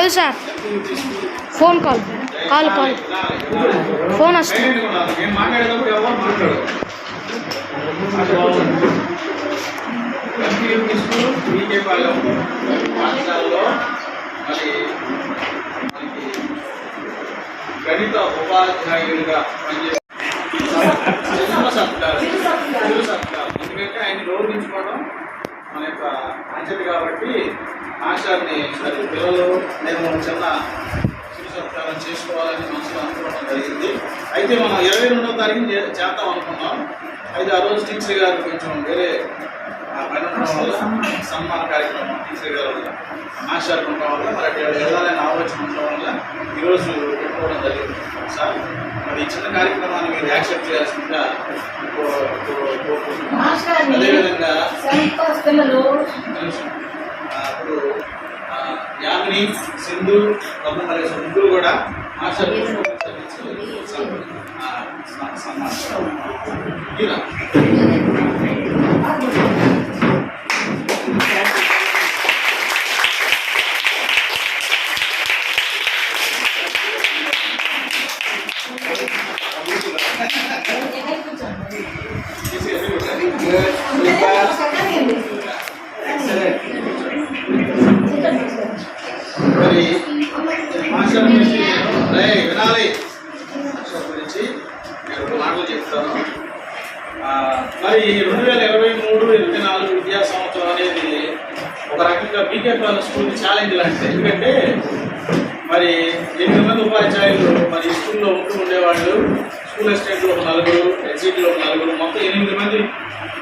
Call sir, phone call call call phone వస్తుంది. గణిత ఉపాధ్యాయుడిగా పనిచేస్తారు. ఎందుకంటే ఆయన గౌరవించుకోవడం మన యొక్క బాధ్యత కాబట్టి ఆశాన్ని పిల్లలు మేము చిన్న సత్కారం చేసుకోవాలని మనసులో అనుకోవడం జరిగింది. అయితే మనం 22వ తారీఖు చేద్దాం అనుకున్నాం. అయితే ఆ రోజు టీచర్ గారు కొంచెం వేరే పని ఉండడం వల్ల సన్మాన కార్యక్రమం టీచర్ గారు ఆశాలు ఉండడం వల్ల మరి అక్కడ వెళ్ళాలని ఆలోచన ఉండడం వల్ల ఈరోజు పెట్టుకోవడం జరిగింది. సార్ మరి ఈ చిన్న కార్యక్రమాన్ని మీరు యాక్సెప్ట్ చేయాల్సిందిగా అదేవిధంగా అప్పుడు యామిని, సింధు, పద్మనరేశ ముగ్గురు కూడా ఆశాలు సన్మానం. మరి ఆశ గురించి వినాలి. ఆశ గురించి నేను మాటలు చెప్తాను. మరి 2023-24 విద్యా సంవత్సరం అనేది ఒక రకంగా బీకేపీ స్కూల్ ఛాలెంజ్ లాంటిది. ఎందుకంటే మరి 8 మంది ఉపాధ్యాయులు మరి స్కూల్లో ఉండేవాళ్ళు, స్కూల్ అసిస్టెంట్లు ఒక 4, ఎగ్జిట్లో ఒక 4, మొత్తం 8 మంది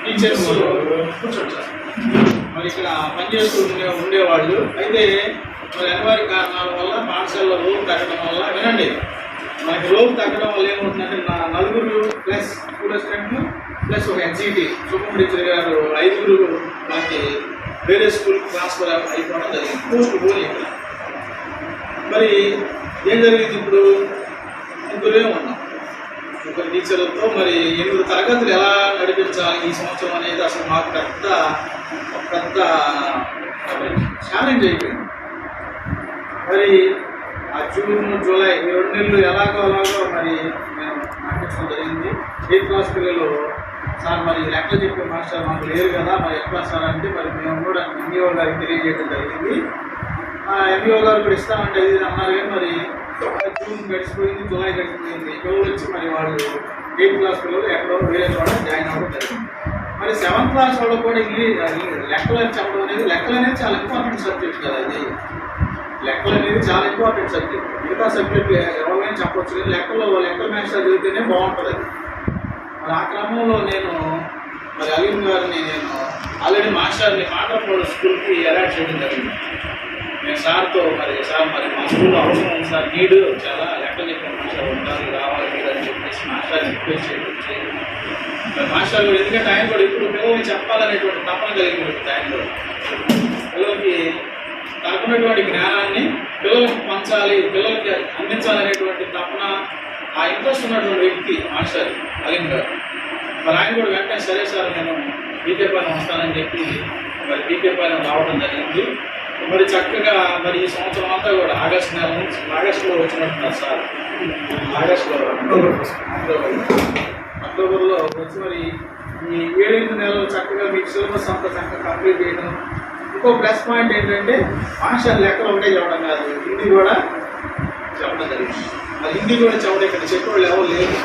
టీచర్స్ కూర్చొచ్చారు. మరి ఇక్కడ పనిచేస్తూ ఉండేవాళ్ళు. అయితే మరి అనివార్య కారణాల వల్ల పాఠశాలలో రోగు తగ్గడం వల్ల వినండి, మనకి రోగు తగ్గడం వల్ల ఏమవుతుందంటే 4 ప్లస్ స్కూల్ అసిస్టెంట్లు ప్లస్ ఒక ఎన్సీటీ సూపర్ టీచర్ గారు 5 మనకి వేరే స్కూల్కి ట్రాన్స్ఫర్ అయిపోవడం జరిగింది. పోస్ట్ పోలి ఇక్కడ మరి ఏం జరిగింది, ఇప్పుడు 3 ఉన్నాం. 3 టీచర్లతో మరి 8 తరగతులు ఎలా నడిపించాలి ఈ సంవత్సరం అనేది అసలు మాకు పెద్ద ఛాలెంజ్ అయిపోయింది. మరి ఆ జూన్, జూలై ఈ 2 నెలలు ఎలాగో మరి మేము నడిపించడం జరిగింది. 8th క్లాస్ పిల్లలు సార్ మరి లెక్కలు చెప్పే మాస్టర్ మాకు లేరు కదా, మరి ఎట్లా సార్ అంటే మరి మేము కూడా ఎంఈఓ గారికి తెలియజేయడం జరిగింది. ఎంఈఓ గారు కూడా ఇస్తామంటే ఇది అన్నారు. కానీ మరి జూన్ గడిచిపోయింది, జూలై గడిచిపోయింది. పిల్లలు వచ్చి మరి వాళ్ళు 8th క్లాస్ పిల్లలు ఎక్కడో వేరే చోట జాయిన్ అవ్వడం జరిగింది. మరి 7th క్లాస్ వాళ్ళు కూడా లెక్కలు చెప్పడం అనేది, లెక్కలు అనేది చాలా ఇంపార్టెంట్ సబ్జెక్ట్ కదా. అది లెక్కలు అనేది చాలా ఇంపార్టెంట్ సబ్జెక్ట్. మిగతా సబ్జెక్ట్ ఎవరైనా చెప్పవచ్చు, కానీ లెక్కల మాస్టర్ చదివితేనే బాగుంటుంది అది. మరి ఆ క్రమంలో నేను మరి అలీం గారిని నేను ఆల్రెడీ మాస్టర్ని మాట్లాడుకోవడం స్కూల్కి అలాట్ చేయడం జరిగింది. నేను సార్తో మరి సార్ మరి మా స్కూల్లో అవసరం ఉంది సార్, నీడు చాలా లెక్కలు చెప్పిన మాస్టర్ ఉంటారు, రావాలి మీరు అని చెప్పేసి మాస్టర్ని రిక్వెస్ట్ చేయడం. మరి మాస్టర్ కూడా ఎందుకంటే ఆయన కూడా ఇప్పుడు పిల్లలకి చెప్పాలనేటువంటి తపన కలిగినటువంటి ఆయన కూడా పిల్లలకి తనకున్నటువంటి జ్ఞానాన్ని పిల్లలకు పంచాలి, పిల్లలకి అందించాలనేటువంటి తపన, ఆ ఇంట్రెస్ట్ ఉన్నటువంటి వ్యక్తి మాస్టర్ అలీం గారు. మరి ఆయన కూడా వెంటనే సరే సార్ నేను బీకేపీ వస్తానని చెప్పి మరి బీకేపీ రావడం జరిగింది. మరి చక్కగా మరి ఈ సంవత్సరం అంతా కూడా ఆగస్టులో వచ్చినట్టున్నారు సార్. అక్టోబర్లో వచ్చి మరి ఈ 7-8 నెలలు చక్కగా మీకు సిలబస్ అంతా చక్కగా కంప్లీట్ చేయడం. ఇంకో ప్లస్ పాయింట్ ఏంటంటే మాస్టర్ లెక్కలు ఒకటే చెప్పడం కాదు, హిందీ కూడా చెప్పడం జరిగింది. మరి హిందీ కూడా చెప్పడం ఇక్కడ చెప్పేవాళ్ళు ఎవరు లేదు.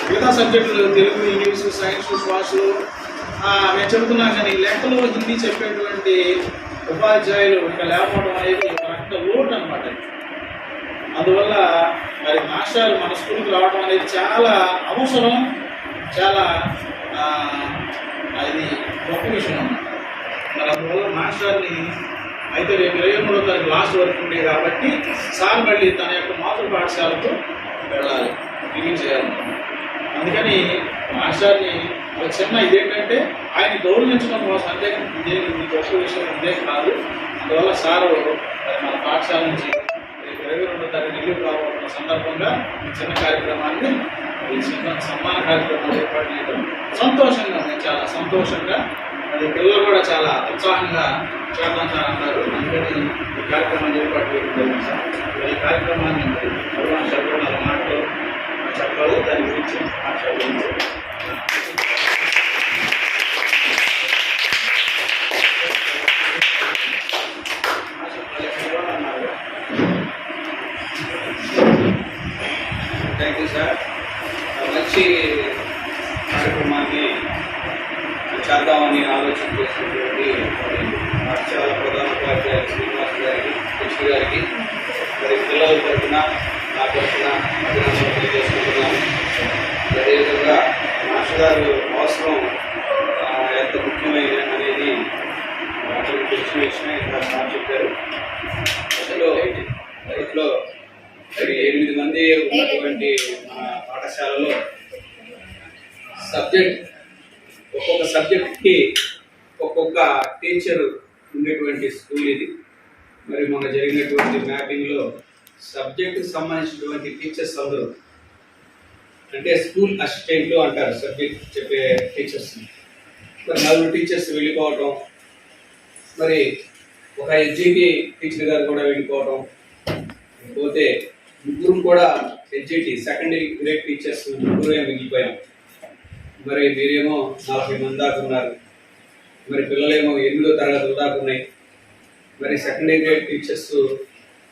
మిగతా సబ్జెక్టులు తెలుగు, ఇంగ్లీషు, సైన్స్, శ్వాసలు మేము చెబుతున్నాం. కానీ లెక్కలు హిందీ చెప్పేటువంటి ఉపాధ్యాయులు ఇంకా లేకపోవడం అనేది ఒక రకంగా లోటు అనమాట. అందువల్ల మరి మాస్టర్ మన స్కూల్కి రావడం అనేది చాలా అవసరం, చాలా అది గొప్ప విషయం అన్నమాట. మరి అందువల్ల మాస్టర్ని అయితే రేపు 23వ తారీఖు లాస్ట్ వరకు ఉండే కాబట్టి సార్ మళ్ళీ తన యొక్క మాతృ పాఠశాలకు వెళ్ళాలి, రిలీజ్ చేయాలనుకున్నాను. అందుకని మాస్టర్ని ఒక చిన్న ఇదేంటంటే ఆయన గౌరవించడం కోసం, అంతే ఇదే గొప్ప విషయం ఇదే కాదు. అందువల్ల సారు మరి మన పాఠశాల నుంచి 22వ తారీఖు నెల్లూరు రావాలన్న సందర్భంగా ఈ చిన్న కార్యక్రమాన్ని, ఈ చిన్న సన్మాన కార్యక్రమాన్ని ఏర్పాటు చేయడం సంతోషంగా, చాలా సంతోషంగా మరి పిల్లలు కూడా చాలా ఉత్సాహంగా చేద్దాం సార్ అన్నారు. అందుకని ఈ కార్యక్రమాన్ని ఏర్పాటు చేయడం జరిగింది సార్. ఈ కార్యక్రమాన్ని సభ్యులు 4 మాటలు చెప్పాలి, దాని గురించి మాట్లాడుతుంది. Thank you sir. మంచి కార్యక్రమాన్ని చేద్దామని ఆలోచన చేసినటువంటి పాఠశాల ప్రధాన ఉపాధ్యాయులు శ్రీనివాస్ గారికి, కృష్ణ గారికి, మరి పిల్లల తరఫున నా తరఫున అభినందనలు తెలియజేసుకుంటున్నాను. అదేవిధంగా మాస్టర్ గారు అవసరం ఎంత ముఖ్యమైన అనేది అతనికి తెలిసిన విషయం ఇక్కడ సార్ చెప్పారు. ఇంట్లో 8 మంది ఉన్నటువంటి మన పాఠశాలలో ఒక్కొక్క సబ్జెక్ట్కి ఒక్కొక్క టీచర్ ఉండేటువంటి స్కూల్ ఇది. మరి మొన్న జరిగినటువంటి మ్యాపింగ్లో సబ్జెక్టుకి సంబంధించినటువంటి టీచర్స్ అందరూ అంటే స్కూల్ అసిస్టెంట్లు అంటారు సబ్జెక్ట్ చెప్పే టీచర్స్. మరి 4 టీచర్స్ వెళ్ళిపోవటం, మరి ఒక ఎస్జిటి టీచర్ గారు కూడా వెళ్ళిపోవటం, పోతే 3 కూడా ఎస్జిటి సెకండరీ గ్రేడ్ టీచర్స్ 3 మిగిలిపోయాం. మరి మీరేమో 40 మంది దాకా ఉన్నారు. మరి పిల్లలేమో 8వ తరగతి దాకా ఉన్నాయి. మరి సెకండరీ గ్రేడ్ టీచర్స్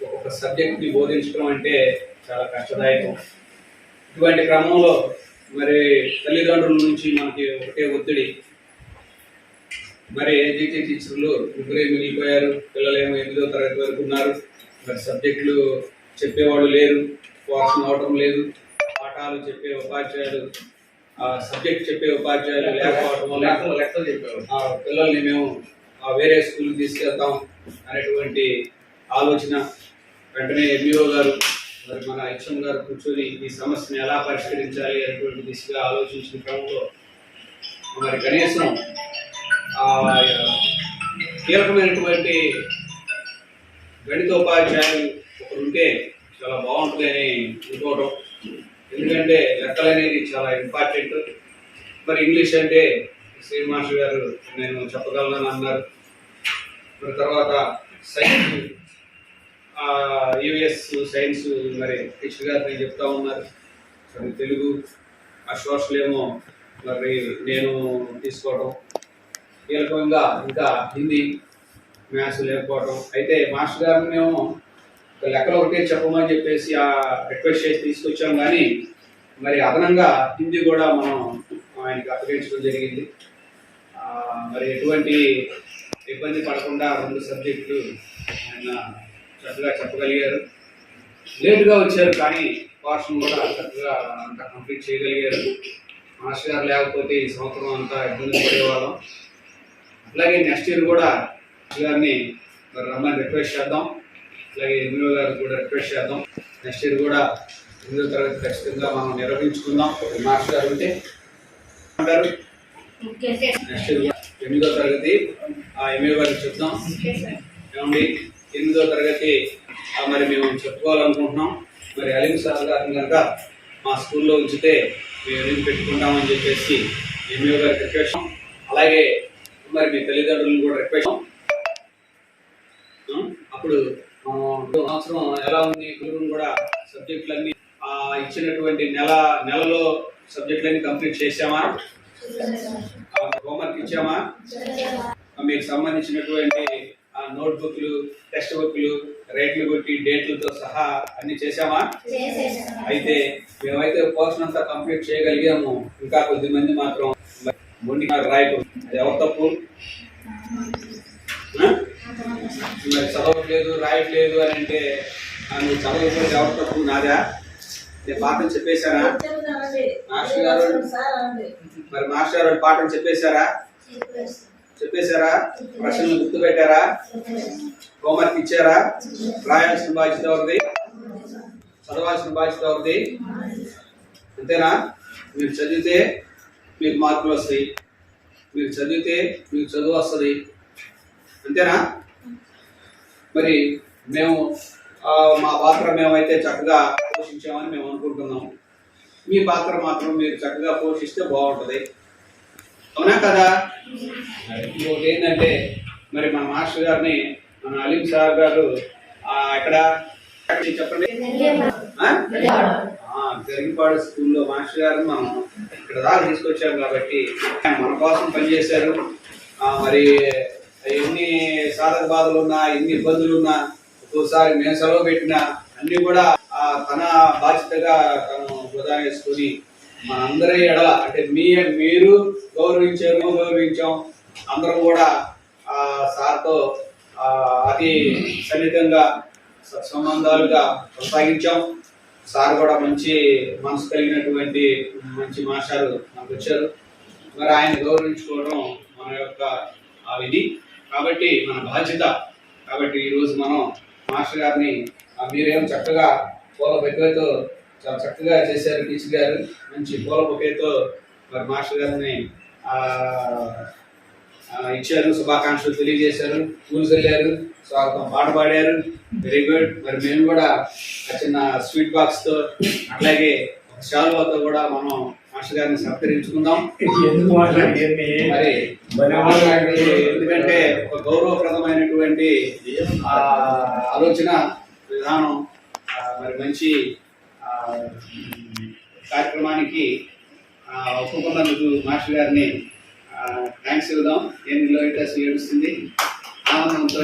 ఒక్కొక్క సబ్జెక్ట్ని బోధించడం అంటే చాలా కష్టదాయకం. ఇటువంటి క్రమంలో మరి తల్లిదండ్రుల నుంచి మనకి ఒకటే ఒత్తిడి. మరి ఎస్జిటి టీచర్లు 3 మిగిలిపోయారు, పిల్లలేమో 8వ తరగతి వరకు ఉన్నారు. మరి సబ్జెక్టులు చెప్పేవాళ్ళు లేరు, పోర్షన్ అవటం లేదు. పాఠాలు చెప్పే ఉపాధ్యాయులు సబ్జెక్ట్ చెప్పే ఉపాధ్యాయులు లేకపోవడం వల్ల లెక్కలు చెప్పేవారు. పిల్లల్ని మేము వేరే స్కూల్కి తీసుకెళ్తాం అనేటువంటి ఆలోచన. వెంటనే ఎంఈఓ గారు మరి మన హెచ్ఎం గారు కూర్చొని ఈ సమస్యను ఎలా పరిష్కరించాలి అనేటువంటి దిశగా ఆలోచించిన క్రమంలో మరి కనీసం కీలకమైనటువంటి గణితోపాధ్యాయులు ఒకరు ఉంటే చాలా బాగుంటుంది అని అనుకోవడం. ఎందుకంటే లెక్కలు అనేది చాలా ఇంపార్టెంట్. మరి ఇంగ్లీష్ అంటే శ్రీనివాస్ గారు నేను చెప్పగలను అన్నారు. మరి తర్వాత సైన్స్, యూఎస్ సైన్స్ మరి కృష్ణ గారు నేను చెప్తా ఉన్నారు. మరి తెలుగు సోషల్ ఏమో మరి నేను తీసుకోవడం, కీలకంగా ఇంకా హిందీ, మ్యాథ్స్ లేకపోవడం. అయితే మాస్టర్ గారిని మేము లెక్కలు ఒకటే చెప్పమని చెప్పేసి రిక్వెస్ట్ చేసి తీసుకొచ్చాం. కానీ మరి అదనంగా హిందీ కూడా మనం ఆయనకి అప్పగించడం జరిగింది. మరి ఎటువంటి ఇబ్బంది పడకుండా 2 సబ్జెక్టులు ఆయన చక్కగా చెప్పగలిగారు. లేటుగా వచ్చారు కానీ పోర్షన్ కూడా చక్కగా అంతా కంప్లీట్ చేయగలిగారు. మాస్టర్ గారు లేకపోతే ఈ సంవత్సరం అంతా ఇబ్బంది పడేవాళ్ళం. అలాగే నెక్స్ట్ ఇయర్ కూడా మాస్టర్ గారిని మరి రమ్మని రిక్వెస్ట్ చేద్దాం. అలాగే ఎంఈఓ గారు కూడా రిక్వెస్ట్ చేద్దాం. నెక్స్ట్ ఇయర్ కూడా 8వ తరగతి ఖచ్చితంగా మనం నిర్వహించుకుందాం. మాస్టర్ గారు ఉంటే అంటారు నెక్స్ట్ ఇయర్ 8వ తరగతి ఎంఈఓ గారికి చెప్దాం. ఏమండి 8వ తరగతి మరి మేము చెప్పుకోవాలనుకుంటున్నాం. మరి అలీం సార్ గారిని కనుక మా స్కూల్లో ఉంచితే మేము లింక్ పెట్టుకుంటామని చెప్పేసి ఎంఈఓ గారికి రిక్వెస్ట్. అలాగే మరి మీ తల్లిదండ్రులను కూడా రిక్వెస్ట్. అప్పుడు సంవత్సరం ఎలా ఉంది గురువును కూడా సబ్జెక్టులన్నీ ఇచ్చినటువంటి నెలలో సబ్జెక్టులన్నీ కంప్లీట్ చేసామా? హోంవర్క్ ఇచ్చామా? మీకు సంబంధించినటువంటి నోట్బుక్లు, టెక్స్ట్ బుక్లు, రేట్లు కొట్టి డేట్లతో సహా అన్ని చేసామా? అయితే మేమైతే పోర్షన్ అంతా కంప్లీట్ చేయగలిగాము. ఇంకా కొద్దిమంది మాత్రం మొండి రాయకు. అది ఎవరు తప్పు? మరి చదవట్లేదు, రాయట్లేదు అని అంటే నువ్వు చదవకపోతే ఎవరు తప్పు? నాదా? నేను పాఠం చెప్పేశానా? మాస్టర్ గారు మరి మాస్టర్ గారు పాఠం చెప్పేశారా? ప్రశ్నలు గుర్తు పెట్టారా? హోంవర్క్ ఇచ్చారా? రాయాల్సిన బాధ్యత ఎవరిది? చదవాల్సిన బాధ్యత ఎవరిది? అంతేనా? మీరు చదివితే మీకు మార్కులు వస్తాయి, మీరు చదివితే మీకు చదువు వస్తుంది. అంతేనా? మరి మేము మా పాత్ర మేమైతే చక్కగా పోషించామని మేము అనుకుంటున్నాము. మీ పాత్ర మాత్రం మీరు చక్కగా పోషిస్తే బాగుంటుంది. అవునా కదా? ఇంకొకటి ఏంటంటే మరి మన మాస్టర్ గారిని మన అలీం సార్ గారు ఇక్కడ చెప్పండి గరిగిపాడు స్కూల్లో మాస్టర్ గారు మనం ఇక్కడ దాకా తీసుకొచ్చాం కాబట్టి మన కోసం పనిచేశారు. మరి ఎన్ని సాధక బాధలు ఉన్నా, ఎన్ని ఇబ్బందులు ఉన్నా, ఒక్కోసారి మేము సెలవు పెట్టినా అన్ని కూడా తన బాధ్యతగా తను వృధా వేసుకుని మనందరి ఎడల అంటే మీరు గౌరవించారు, గౌరవించాం. అందరం కూడా సార్తో అతి సన్నిహితంగా సత్సంబంధాలుగా కొనసాగించాం. సార్ కూడా మంచి మనసు కలిగినటువంటి మంచి మాస్టారు మనకు వచ్చారు. మరి ఆయన గౌరవించుకోవడం మన యొక్క విధి కాబట్టి మన బాధ్యత. కాబట్టి ఈరోజు మనం మాస్టర్ గారిని మీరేమో చక్కగా పూల బొకేతో చాలా చక్కగా చేశారు. టీచర్ గారు మంచి పూల బొకేతో మరి మాస్టర్ గారిని ఇచ్చారు, శుభాకాంక్షలు తెలియజేశారు, స్కూల్స్ వెళ్ళారు, స్వాగతం పాట పాడారు. Very good. మరి మేము కూడా చిన్న స్వీట్ బాక్స్తో అట్లాగే శాలువాతో కూడా మనం మాస్టర్ గారిని సత్కరించుకుందాం. మరి ఎందుకంటే ఒక గౌరవప్రదమైనటువంటి ఆలోచన విధానం, మరి మంచి కార్యక్రమానికి ఒప్పుకున్నందుకు మాస్టర్ గారిని థ్యాంక్స్ చెబుదాం. ఎన్నిలో అయితే ఏడుస్తుంది ఆనందంతో.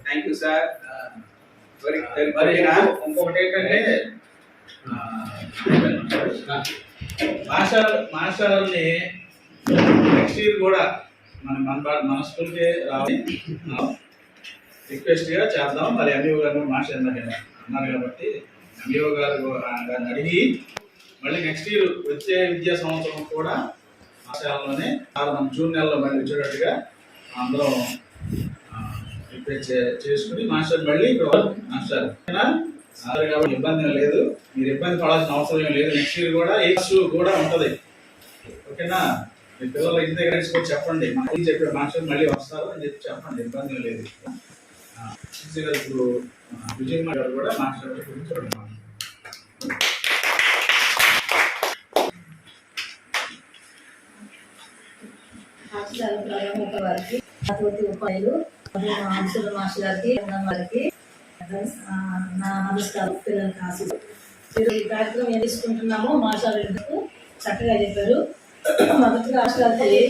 Thank you sir. ఇంకొకటి ఏంటంటే మాస్టర్ని నెక్స్ట్ ఇయర్ కూడా మన స్కూల్కి రావాలి రిక్వెస్ట్గా చేద్దాం. మరి ఎంఈఓ గారు మాస్టర్ అన్నారు కాబట్టి ఎంఈఓ గారిని అడిగి మళ్ళీ నెక్స్ట్ ఇయర్ వచ్చే విద్యా సంవత్సరం కూడా మాస్టర్లోనే మనం జూన్ నెలలో మళ్ళీ వచ్చేటట్టుగా అందరం రిక్వెస్ట్ చేసుకుని మాస్టర్ మళ్ళీ ఇక్కడ మాస్టర్ కాబట్టి ఇబ్బంది లేదు, మీరు ఇబ్బంది పడాల్సిన అవసరం ఏం లేదు. నెక్స్ట్ ఇయర్ కూడా ఏ కూడా ఉంటుంది. ఓకేనా? మీ పిల్లలు ఇంటి దగ్గర కూడా చెప్పండి, మాకు చెప్పారు మాస్టర్ మళ్ళీ వస్తారు అని చెప్పి చెప్పండి, ఇబ్బంది లేదు. ఇప్పుడు విజయ్ గారు కూడా మాస్టర్ గురించి వారికి ఉపాయులు మాస్టర్ గారికి వారికి నా నమస్కారం. పిల్లలకి ఆశీస్సు. ఈ కార్యక్రమం ఏం తీసుకుంటున్నామో మాస్టర్ ఎందుకు చక్కగా చెప్పారు. మొదటిగా మాస్టర్ గారికి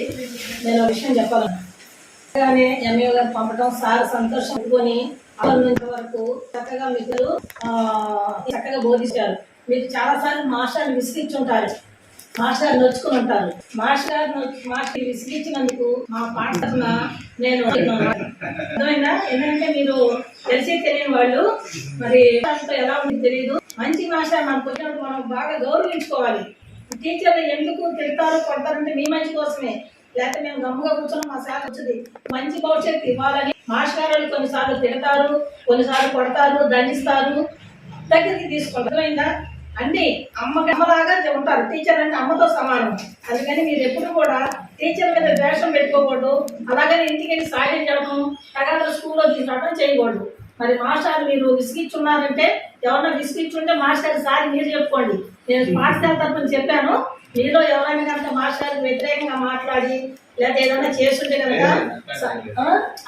నేను ఒక విషయం చెప్పాలని ఎంఈఓ గారు పంపడం సార్ సంతోషం పెట్టుకొని వరకు చక్కగా మీకు చక్కగా బోధించారు. మీకు చాలాసార్లు మాస్టర్ని విసిగించుంటారు, మాస్టర్ నొచ్చుకుని ఉంటారు. మాస్టర్ విసిగించినందుకు మా పాఠశాల నేను అర్థమైందా? ఎందుకంటే మీరు తెలియని వాళ్ళు, మరి ఎలా ఉంది తెలియదు. మంచి మాస్టర్ మనకు వచ్చినప్పుడు మనం బాగా గౌరవించుకోవాలి. టీచర్లు ఎందుకు తిడతారు, కొడతారంటే మీ మంచి కోసమే. లేకపోతే మేము గమ్ముగా కూర్చొని మా సార్ వచ్చింది మంచి భవిష్యత్తు ఇవ్వాలని. మాస్టర్ వాళ్ళు కొన్నిసార్లు తిడతారు, కొన్నిసార్లు కొడతారు, దండిస్తారు, దగ్గరికి తీసుకుంటారు. అర్థమైందా? అన్ని అమ్మలాగా ఉంటారు. టీచర్ అంటే అమ్మతో సమానం. అందుకని మీరు ఎప్పుడు కూడా టీచర్ మీద ద్వేషం పెట్టుకోకూడదు. అలాగని ఇంటికి వెళ్ళి సాగించడం, తగల స్కూల్లో తీసుకురావడం చేయకూడదు. మరి మాస్టర్ మీరు విసిగిచ్చున్నారంటే, ఎవరన్నా విసిగిచ్చుంటే మాస్టర్ సారి మీరు చెప్పుకోండి. నేను పాఠశాల తరఫున చెప్పాను. మీలో ఎవరైనా కనుక మాస్టర్కి వ్యతిరేకంగా మాట్లాడి లేదా ఏదైనా చేస్తుంటే కనుక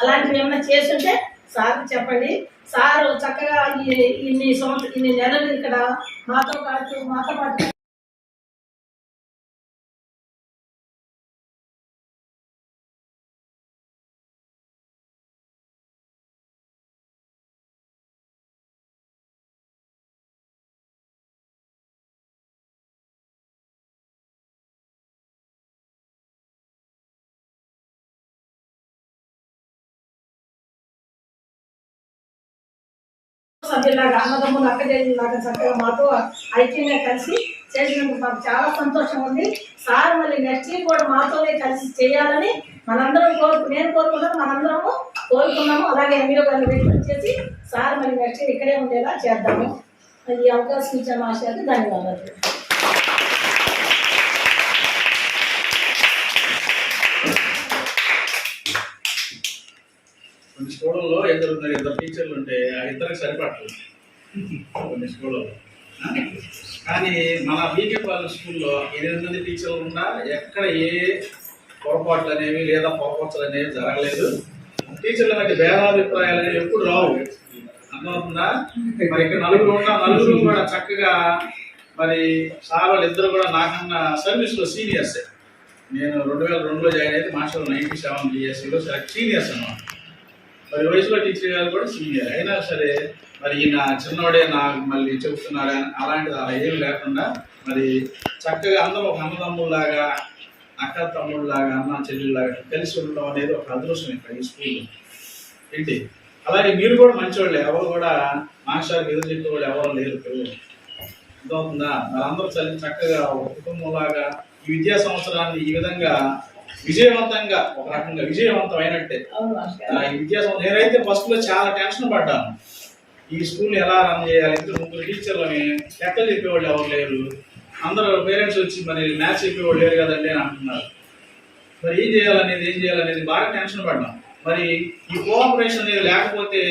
అలాంటివి ఏమైనా చేస్తుంటే సార్ చెప్పండి. సార్ చక్కగా ఇన్ని నెలలు ఇక్కడ మాతో పాటు సభ్యులాగా అన్నదమ్ములు అక్కజేలాగా చక్కగా మాతో ఐక్యంగా కలిసి చేసినందుకు మాకు చాలా సంతోషం ఉంది. సార్ మళ్ళీ నెక్స్ట్ ఇయర్ కూడా మాతోనే కలిసి చేయాలని మనందరం నేను కోరుకున్నాను, మనందరము కోరుకున్నాము. అలాగే ఎంఈఓ గారిని రిక్వెస్ట్ చేసి సార్ మళ్ళీ నెక్స్ట్ ఇయర్ ఇక్కడే ఉండేలా చేద్దాము. ఈ అవకాశం ఇచ్చిన మాస్టర్కి ధన్యవాదాలు. కొన్ని స్కూళ్ళలో ఇద్దరు టీచర్లు ఉంటే ఆ ఇద్దరికి సరిపడలేదు కొన్ని స్కూళ్ళలో. కానీ మన బీకేపాలెం స్కూల్లో 8 మంది టీచర్లు ఉన్నా ఎక్కడ ఏ పొరపాట్లు అనేవి లేదా పొరపచ్చలు అనేవి జరగలేదు. టీచర్ల మధ్య భేదాభిప్రాయాలు అనేవి ఎప్పుడు రావు. అర్థమవుతుందా? మరి ఇక్కడ నలుగురు కూడా చక్కగా మరి సార్ వాళ్ళు ఇద్దరు కూడా నాకన్నా సర్వీస్లో సీనియర్సే. నేను 2002లో జాయిన్ అయితే మాస్టర్ 97 BScలో సీనియర్స్ అన్నమాట. మరి వయసులో టీచర్ గారు కూడా సీనియర్ అయినా సరే మరి ఈయన చిన్నోడే నాకు మళ్ళీ చెబుతున్నారు అలాంటిది అలా ఏమి లేకుండా మరి చక్కగా అందరూ ఒక అన్నదమ్ముల్లాగా అక్క తమ్ముళ్ళలాగా అన్న చెల్లెళ్ళలాగా కలిసి ఉండడం అనేది ఒక అదృష్టం ఇక్కడ ఈ స్కూల్లో ఏంటి. అలాగే మీరు కూడా మంచివాళ్ళు, ఎవరు కూడా మాస్టర్కి ఎదురు చెప్పేవాళ్ళు ఎవరు లేరు పిల్లలు. అర్థమవుతుందా? మరి అందరూ చక్కగా ఒక కుటుంబంలాగా ఈ విద్యా సంవత్సరాన్ని ఈ విధంగా విజయవంతంగా ఒక రకంగా విజయవంతం అయినట్టే ఈ విద్యా సంవత్సరం. నేనైతే ఫస్ట్లో చాలా టెన్షన్ పడ్డాను, ఈ స్కూల్ని ఎలా రన్ చేయాలి. 2-3 టీచర్లని లెక్కలు చెప్పేవాళ్ళు ఎవరు లేరు, అందరూ పేరెంట్స్ వచ్చి మరి మ్యాథ్స్ చెప్పేవాళ్ళు లేరు కదండి అని అంటున్నారు. మరి ఏం చేయాలనేది బాగా టెన్షన్ పడ్డాం. మరి ఈ కోఆపరేషన్ అనేది లేకపోతే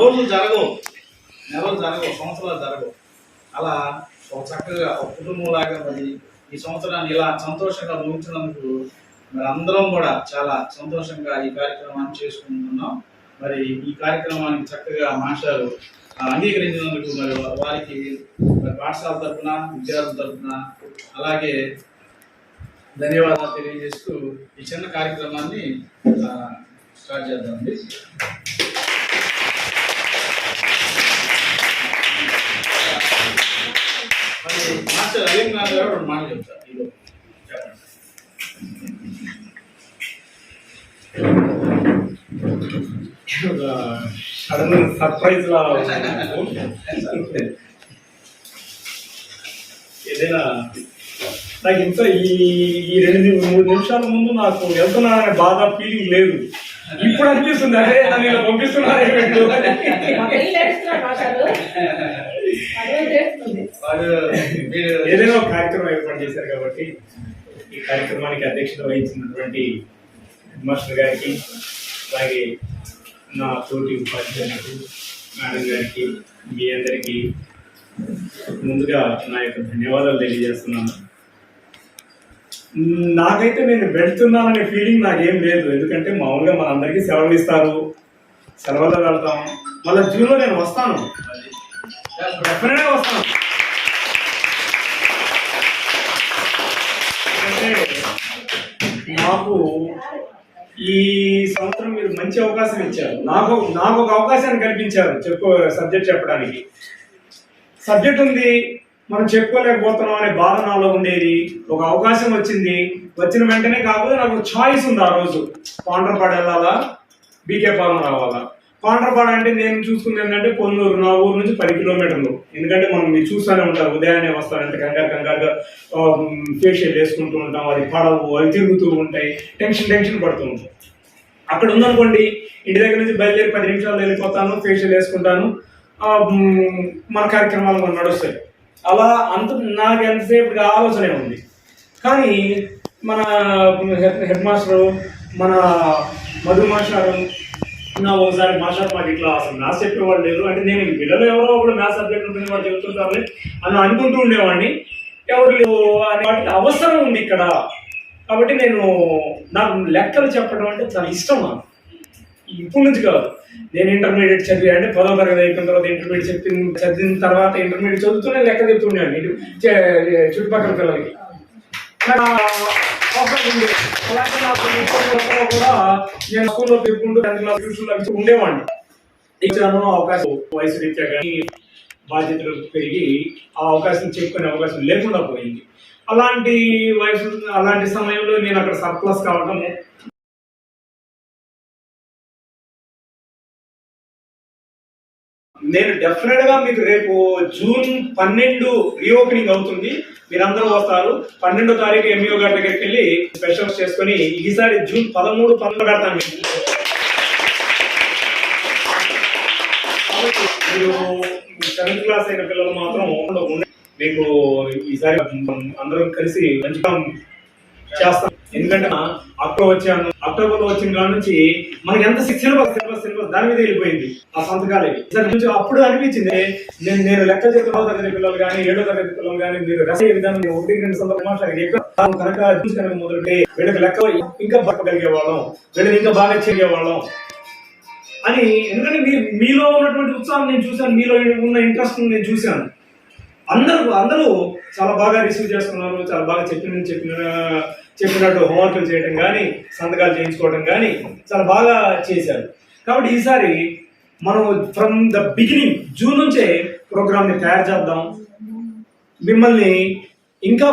రోజులు జరగవు, నెలలు జరగవు, సంవత్సరాలు జరగవు. అలా ఒక చక్కగా ఒక కుటుంబంలాగా మరి ఈ సంవత్సరాన్ని ఇలా సంతోషంగా ముగించినందుకు మరి అందరం కూడా చాలా సంతోషంగా ఈ కార్యక్రమాన్ని చేసుకుంటున్నాం. మరి ఈ కార్యక్రమానికి చక్కగా మాస్టారు అంగీకరించినందుకు మరి వారికి మరి పాఠశాల తరఫున విద్యార్థుల తరఫున అలాగే ధన్యవాదాలు తెలియజేస్తూ ఈ చిన్న కార్యక్రమాన్ని స్టార్ట్ చేద్దామండి. మరి మాస్టర్ అలీం గారు 2 మాటలు చెప్తారు. ఇదో చెప్పండి. సడన్ సర్ప్రైజ్ లా ఏదైనా నాకు ఇంత ఈ 2-3 నిమిషాల ముందు నాకు వెళ్తున్నాననే బాధ ఫీలింగ్ లేదు. ఇప్పుడు అనిపిస్తుంది అదే నన్ను ఇలా పంపిస్తున్నారు. ఏదైనా ఒక కార్యక్రమం ఏర్పాటు చేశారు కాబట్టి ఈ కార్యక్రమానికి అధ్యక్షత వహించినటువంటి హెడ్ మాస్టర్ గారికి అలాగే నా తోటి ఉపాధ్యాయులకు మేడం గారికి మీ అందరికీ ముందుగా నా యొక్క ధన్యవాదాలు తెలియజేస్తున్నాను. నాకైతే నేను వెళ్తున్నాననే ఫీలింగ్ నాకేం లేదు, ఎందుకంటే మామూలుగా మనందరికీ సెలవులు ఇస్తారు, సెలవుల్లో వెళ్తాం. మళ్ళీ జూన్లో నేను వస్తాను, డెఫినెట్గా వస్తాను. అంటే నాకు ఈ సంవత్సరం మీరు మంచి అవకాశం ఇచ్చారు, నాకు ఒక అవకాశాన్ని కల్పించారు సబ్జెక్ట్ చెప్పడానికి. సబ్జెక్ట్ ఉంది, మనం చెప్పుకోలేకపోతున్నాం అనే బాధ నాలో ఉండేది. ఒక అవకాశం వచ్చిన వెంటనే కాకపోతే నాకు చాయిస్ ఉంది. ఆ రోజు పాండ్రపాడు వెళ్ళాలా, బీకేపాలెం రావాలా. పాండ్రపాడు అంటే నేను చూసుకుంది ఏంటంటే పొన్నూరు, నా ఊరు నుంచి 10 కిలోమీటర్లు. ఎందుకంటే మీరు చూస్తూనే ఉంటారు, ఉదయాన్నే వస్తారంటే కంగారుగా ఫేషియల్ వేసుకుంటూ ఉంటాం, అది పడవు, అవి తిరుగుతూ ఉంటాయి, టెన్షన్ పడుతూ ఉంటాం. అక్కడ ఉందనుకోండి, ఇంటి దగ్గర నుంచి బయలుదేరి 10 నిమిషాలు వెళ్ళిపోతాను, ఫేషియల్ వేసుకుంటాను, మన కార్యక్రమాలు మనం నడుస్తాయి. అలా నాకు ఎంతసేపుగా ఆలోచనే ఉంది. కానీ మన హెడ్ మాస్టరు, మన మధు మాస్టారు ఒకసారి మాస్టర్ మాకు ఇట్లా అసలు మ్యాథ్స్ చెప్పేవాళ్ళు లేరు అంటే, నేను పిల్లలు ఎవరో ఒకళ్ళు మ్యాథ్స్ సబ్జెక్ట్ ఉంటుంది వాళ్ళు చెబుతుంటారు అని అనుకుంటూ ఉండేవాడిని. ఎవరు లేవు అనే వాటికి అవసరం ఉంది ఇక్కడ. కాబట్టి నాకు లెక్కలు చెప్పడం అంటే చాలా ఇష్టం. నాకు ఇప్పటి నుంచి కాదు, నేను ఇంటర్మీడియట్ చదివి అంటే 10వ తరగతి అయిపోయిన తర్వాత ఇంటర్మీడియట్ చదివిన తర్వాత ఇంటర్మీడియట్ చదువుతూనే లెక్క చెప్తుండేవాడిని చుట్టుపక్కల పిల్లలకి. అలాగే నాకు కూడా నేను స్కూల్లో తిరుగుకుంటూ 10th క్లాస్ ట్యూషన్లో ఉండేవాడిని. ఇచ్చాను అవకాశం, వయసు రీత్యా కానీ బాధ్యతలు పెరిగి ఆ అవకాశం చెప్పుకునే అవకాశం లేకుండా పోయింది. అలాంటి సమయంలో నేను అక్కడ సర్ప్లస్ కావడం, నేను డెఫినెట్ గా మీకు రేపు జూన్ 12 రీఓపెనింగ్ అవుతుంది, మీరందరూ వస్తారు. 12వ తారీఖు ఎంఈఓ గారి దగ్గరికి వెళ్ళి స్పెషల్స్ చేసుకుని ఈసారి జూన్ 13, 14 కడతాను. మీరు 7th క్లాస్ అయిన పిల్లలు మాత్రం మీకు ఈసారి అందరం కలిసి మంచిగా చేస్తాం. ఎందుకంటే అక్టోబర్లో వచ్చిన కాడ నుంచి మనకి ఎంత సిలబస్ దాని మీద వెళ్ళిపోయింది ఆ సంతకాలే. నుంచి అప్పుడు అనిపించింది నేను లెక్క చేతుల తరగతి పిల్లలు కానీ 7వ తరగతి పిల్లలు కానీ మీరు రసే విధానం 1-2 సంవత్సరాలు కనుక మొదలుపెట్టి వీళ్ళకి లెక్క ఇంకా బతకగలిగే వాళ్ళం, వీళ్ళని ఇంకా బాగా చేయగలిగేవాళ్ళం అని. ఎందుకంటే మీలో ఉన్నటువంటి ఉత్సాహం నేను చూశాను, మీలో ఉన్న ఇంట్రెస్ట్ నేను చూశాను. అందరూ చాలా బాగా రిసీవ్ చేసుకున్నారు, చాలా బాగా చెప్పినట్టు హోంవర్క్లు చేయడం కానీ, సంతకాలు చేయించుకోవడం కానీ చాలా బాగా చేశారు. కాబట్టి ఈసారి మనం ఫ్రమ్ ద బిగినింగ్ జూన్ నుంచే ప్రోగ్రామ్ని తయారు చేద్దాం. మిమ్మల్ని ఇంకా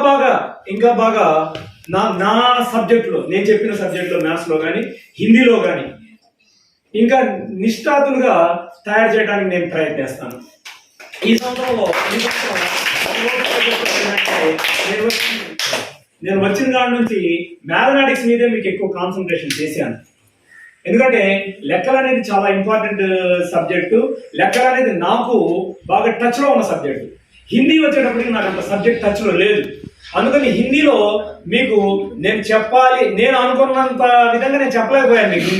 బాగా నా సబ్జెక్టులో, నేను చెప్పిన సబ్జెక్టులో మ్యాథ్స్లో కానీ హిందీలో కానీ ఇంకా నిష్ఠాతులుగా తయారు చేయడానికి నేను ప్రయత్నిస్తాను. ఈ సంవత్సరంలో నేను వచ్చిన దాని నుంచి మ్యాథమెటిక్స్ మీదే మీకు ఎక్కువ కాన్సన్ట్రేషన్ చేశాను. ఎందుకంటే లెక్కలు అనేది చాలా ఇంపార్టెంట్ సబ్జెక్టు. లెక్కలు అనేది నాకు బాగా టచ్లో ఉన్న సబ్జెక్టు. హిందీ వచ్చేటప్పటికి నాకు అంత సబ్జెక్ట్ టచ్లో లేదు. అందుకని హిందీలో మీకు నేను అనుకున్నంత విధంగా నేను చెప్పలేకపోయాను మీకు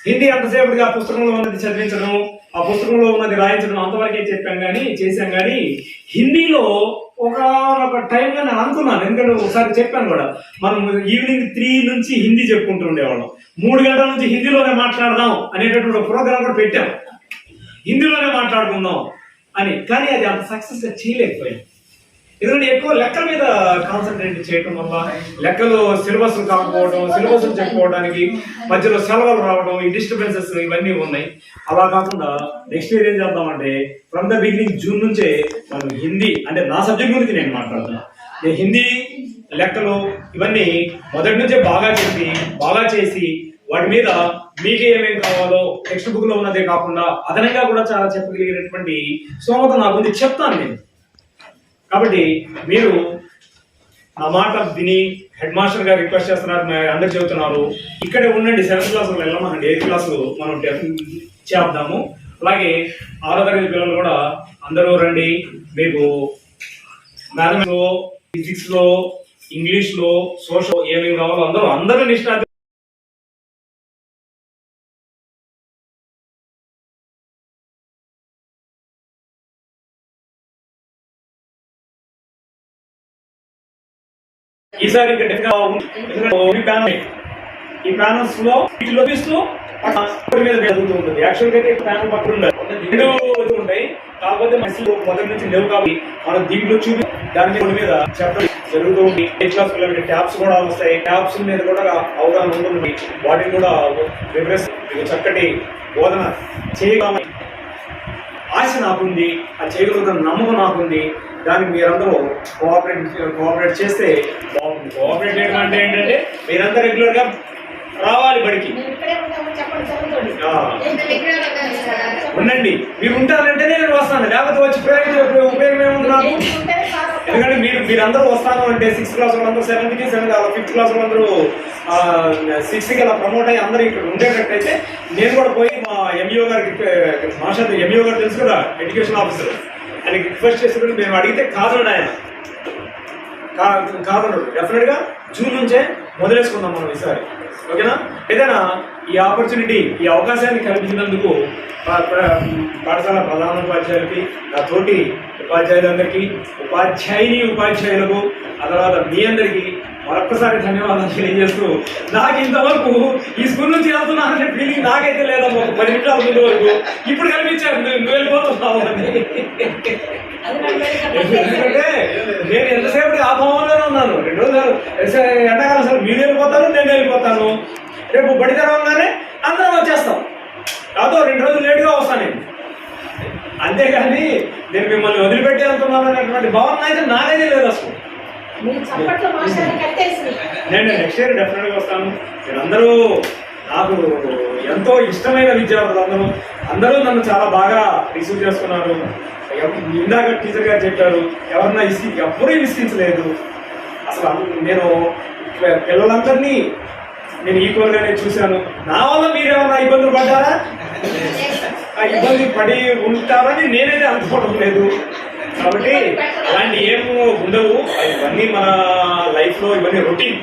హిందీ అంతసేపటిగా ఆ పుస్తకంలో ఉన్నది చదివించడం, ఆ పుస్తకంలో ఉన్నది రాయించడం అంతవరకే చేశాం కానీ హిందీలో ఒక టైంలో నేను అనుకున్నాను. ఎందుకంటే ఒకసారి చెప్పాను కూడా, మనం ఈవినింగ్ 3 నుంచి హిందీ చెప్పుకుంటూ ఉండేవాళ్ళం. 3 గంటల నుంచి హిందీలోనే మాట్లాడదాం అనేటటువంటి ఒక ప్రోగ్రామ్ కూడా పెట్టాం, హిందీలోనే మాట్లాడుకుందాం అని. కానీ అది అంత సక్సెస్గా చేయలేకపోయాం. ఎందుకంటే ఎక్కువ లెక్కల మీద కాన్సన్ట్రేట్ చేయడం వల్ల లెక్కలు సిలబస్ కాకపోవడం, సిలబస్ చెప్పుకోవడానికి మధ్యలో సెలవులు రావడం, ఈ డిస్టర్బెన్సెస్ ఇవన్నీ ఉన్నాయి. అలా కాకుండా నెక్స్ట్ ఇయర్ ఏం చేద్దామంటే ఫ్రమ్ ద బిగినింగ్ జూన్ నుంచే మనం హిందీ, అంటే నా సబ్జెక్ట్ గురించి నేను మాట్లాడుతున్నా, నేను హిందీ లెక్కలు ఇవన్నీ మొదటి నుంచే బాగా చేసి వాటి మీద మీకు ఏమేమి కావాలో టెక్స్ట్ బుక్ లో ఉన్నదే కాకుండా అదనంగా కూడా చాలా చెప్పగలిగినటువంటి స్తోమత నాకు చెప్తాను నేను. కాబట్టి మీరు ఆ మాట విని హెడ్ మాస్టర్ గారు రిక్వెస్ట్ చేస్తున్నారు, అందరు చెబుతున్నారు ఇక్కడే ఉండండి, 7th క్లాసులు వెళ్ళమనండి, 8th క్లాసులు మనం చేద్దాము. అలాగే 6వ తరగతి పిల్లలు కూడా అందరూ రండి. మీకు మ్యాథమెటిక్స్ లో, ఫిజిక్స్ లో, ఇంగ్లీష్ లో, సోషల్ ఏమేమి కావాలో అందరూ నిష్ణాతులు. ఈసారి ఈ ప్యానల్స్ లో వీటిలో మీద జరుగుతూ ఉంటుంది. యాక్చువల్గా అయితే ప్యానల్ పక్కన ఉండదు ఉంటాయి, కాకపోతే మొదటి నుంచి లేవు కాబట్టి మనం దీంట్లో చూపి దాని మీద చెప్పడం జరుగుతూ ఉంది. 8th క్లాస్ పిల్లలకి ట్యాబ్స్ కూడా వస్తాయి, ట్యాబ్స్ మీద కూడా అవగాహన ఉంటుంది. వాటిని కూడా చక్కటి బోధన చేయగలమని ఆశ నాకుంది, అది చేయగలుగుతున్న నమ్మకం నాకుంది. దానికి మీరందరూ కోఆపరేట్ చేస్తే బాగుంటుంది. కోఆపరేట్ చేయడం అంటే ఏంటంటే మీరంతా రెగ్యులర్గా రావాలి బడికి, ఉండండి. మీరు ఉంటారంటేనే నేను వస్తాను, లేకపోతే వచ్చి ఉపయోగం ఏముంది నాకు. ఎందుకంటే మీరందరూ వస్తాను అంటే 6th క్లాస్ వాళ్ళందరూ 7th కి, 5th క్లాస్ వాళ్ళందరూ 6th కి అలా ప్రమోట్ అయ్యి అందరూ ఇక్కడ ఉండేటట్టయితే నేను కూడా పోయి మా ఎంఈఓ గారికి, ఎంఈఓ గారు తెలుసు కదా, ఎడ్యుకేషన్ ఆఫీసర్, ఆయనకి రిక్వెస్ట్ చేసినప్పుడు మేము అడిగితే కాదన్నాడు ఆయన. డెఫినెట్గా జూన్ నుంచే మొదలేసుకుందాం మనం ఈసారి, ఓకేనా? ఏదైనా ఈ ఆపర్చునిటీ, ఈ అవకాశాన్ని కల్పించినందుకు పాఠశాల ప్రధాన ఉపాధ్యాయులకి, నా తోటి ఉపాధ్యాయులందరికీ, ఉపాధ్యాయులకు, ఆ తర్వాత మీ అందరికీ మరొక్కసారి ధన్యవాదాలు తెలియజేస్తూ, నాకు ఇంతవరకు ఈ స్కూల్ నుంచి వెళ్తున్నాననే ఫీలింగ్ నాకైతే లేదమ్మా. 10 నిమిషాల ముందు వరకు ఇప్పుడు కనిపించారు నువ్వు వెళ్ళిపోతున్నావు అని. ఎందుకంటే నేను ఎంతసేపు ఆ భావంలోనే ఉన్నాను. 2 రోజులు ఎండాకాలం సార్ మీరు వెళ్ళిపోతాను, నేను వెళ్ళిపోతాను. రేపు బడి తెరవగానే అందరం వచ్చేస్తాం, కాదు 2 రోజులు లేటుగా వస్తాను నేను. అంతేగాని నేను మిమ్మల్ని వదిలిపెట్టి వెళ్తున్నాను అనేటువంటి భావన అయితే నాకైతే లేదు అసలు. నేను నెక్స్ట్ ఇయర్ డెఫినెట్గా వస్తాను. మీరందరూ నాకు ఎంతో ఇష్టమైన విద్యార్థులు, అందరూ నన్ను చాలా బాగా రిసీవ్ చేసుకున్నారు. ఇందాక టీచర్ గారు చెప్పారు, ఎవరన్నా ఎవ్వరూ విసిగించలేదు అసలు. నేను పిల్లలందరినీ నేను ఈక్వల్గానే చూశాను. నా వల్ల మీరేమన్నా ఇబ్బందులు పడ్డారా? ఆ ఇబ్బంది పడి ఉంటారని నేనైతే అనుకోవడం లేదు. కాబట్టి అలాంటి ఏం ఉండవు. ఇవన్నీ మన లైఫ్లో ఇవన్నీ రొటీన్.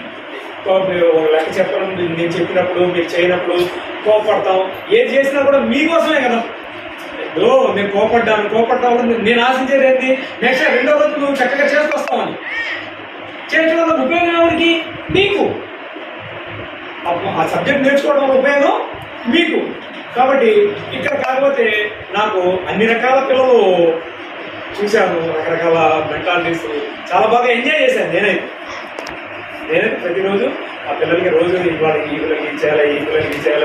లెక్క చెప్పడం, నేను చెప్పినప్పుడు మీరు చేయనప్పుడు కోపడతాం. ఏది చేసినా కూడా మీకోసమే కదా. నేను కోపడ్డాను నేను ఆశించేది ఏంటి, నెక్స్ట్ రెండో రోజు నువ్వు చక్కగా చేసుకొస్తామని. చేయడం వల్ల ఉపయోగం ఎవరికి? మీకు. ఆ సబ్జెక్ట్ నేర్చుకోవడం వల్ల ఉపయోగం మీకు. కాబట్టి ఇక్కడ కాకపోతే నాకు అన్ని రకాల పిల్లలు చూశాను, రకరకాల మెంటాలిటీస్ చాలా బాగా ఎంజాయ్ చేశాను. నేనైతే ప్రతిరోజు ఆ పిల్లలకి రోజు ఇవాళ ఈ పిల్లలకి ఇచ్చేయాలి, ఈ పిల్లలకి ఇచ్చేయాలి.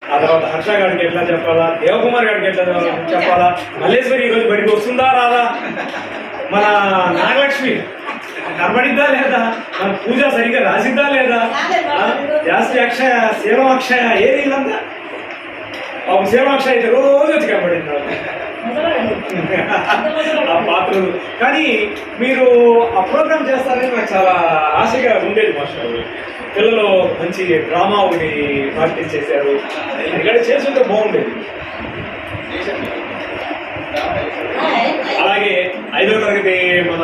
ఆ తర్వాత హర్ష గారికి ఎట్లా చెప్పాలా, దేవకుమార్ గారికి ఎట్లా చెప్పాలా, మల్లేశ్వరి ఈరోజు బడికి వస్తుందా రాదా, మన నాగలక్ష్మి కనబడిద్దా లేదా, మన పూజ సరిగ్గా రాసిద్దా లేదా, జాస్తి అక్షయ, శీలం అక్షయ, ఏది ఇల్లంతా శీలం అక్షయ అయితే రోజు వచ్చి కనబడింది ఆ పాత్రలు. కానీ మీరు ఆ ప్రోగ్రామ్ చేస్తారని నాకు చాలా ఆశగా ఉండేది. మాస్టర్ పిల్లలు మంచి డ్రామా ఒకటి ప్రాక్టీస్ చేశారు. ఇక్కడ చేస్తుంటే బాగుండేది. అలాగే 5వ తరగతి మన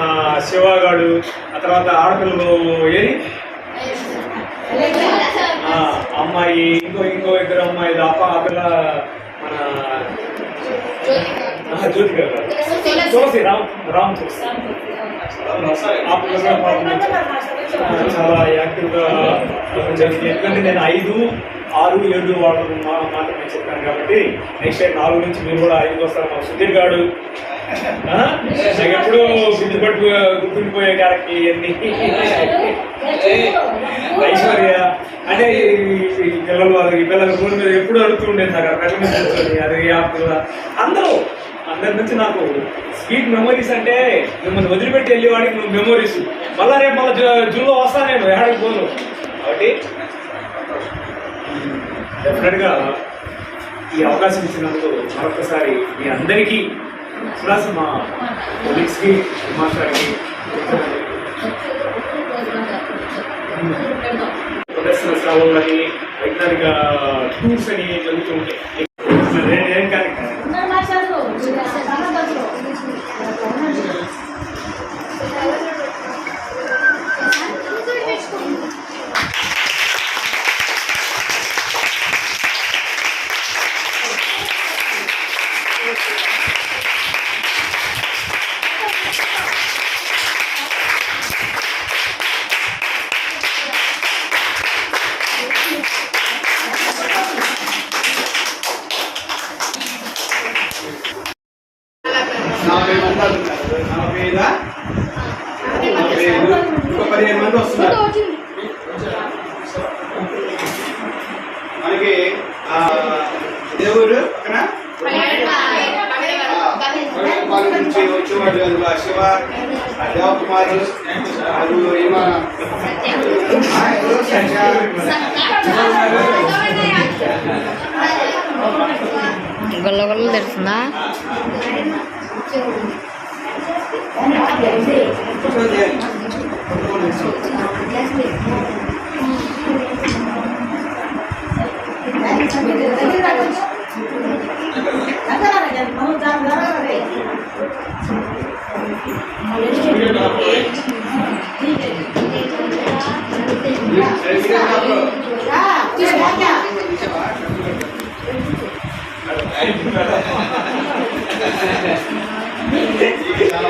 శివగాడు, ఆ తర్వాత ఆడపిల్లలు ఏది అమ్మాయి, ఇంకో ఇద్దరు అమ్మాయిలు, ఆ పిల్ల మన జ్యోతిక గారు, తులసి రామ్ తులసి, చాలా యాక్టివ్గా జరిగింది. ఎందుకంటే నేను 5, 6, 7 వాళ్ళు మాత్రమే చెప్పాను కాబట్టి నెక్స్ట్ టైం 4 నుంచి మీరు కూడా 5కి వస్తారు. మా సుధీర్ గారు నాకు ఎప్పుడు గుర్తుండిపోయే క్యారెక్టర్ ఇవన్నీ. ఐశ్వర్య అంటే ఈ పిల్లల రోడ్డు మీద ఎప్పుడు అడుగుతూ ఉండేది నాకు. ఆ పిల్లల మీద కూర్చొని అది అందరి నుంచి నాకు స్వీట్ మెమరీస్. అంటే మిమ్మల్ని వదిలిపెట్టి వెళ్ళేవాడికి నువ్వు మెమరీస్. రేపు మళ్ళీ జూన్లో వస్తాను నేను, ఎక్కడికి పోను. కాబట్టి డెఫినెట్గా ఈ అవకాశం ఇచ్చినందుకు మరొకసారి మీ అందరికీ ప్లస్ మా కొలీగ్స్కి, మాస్టర్కి ప్రదర్శన స్థానం అని, వైజ్ఞానిక టూర్స్ అని జరుగుతూ ఉంటాయి. ఏం కానీ ఇంకో 15 మంది వస్తున్నారు మనకి. దేవుడు పక్కన నుంచి వచ్చేవాడు శివ, దేవకుమారు, గొల్ల తెలుస్తుందా? చాలా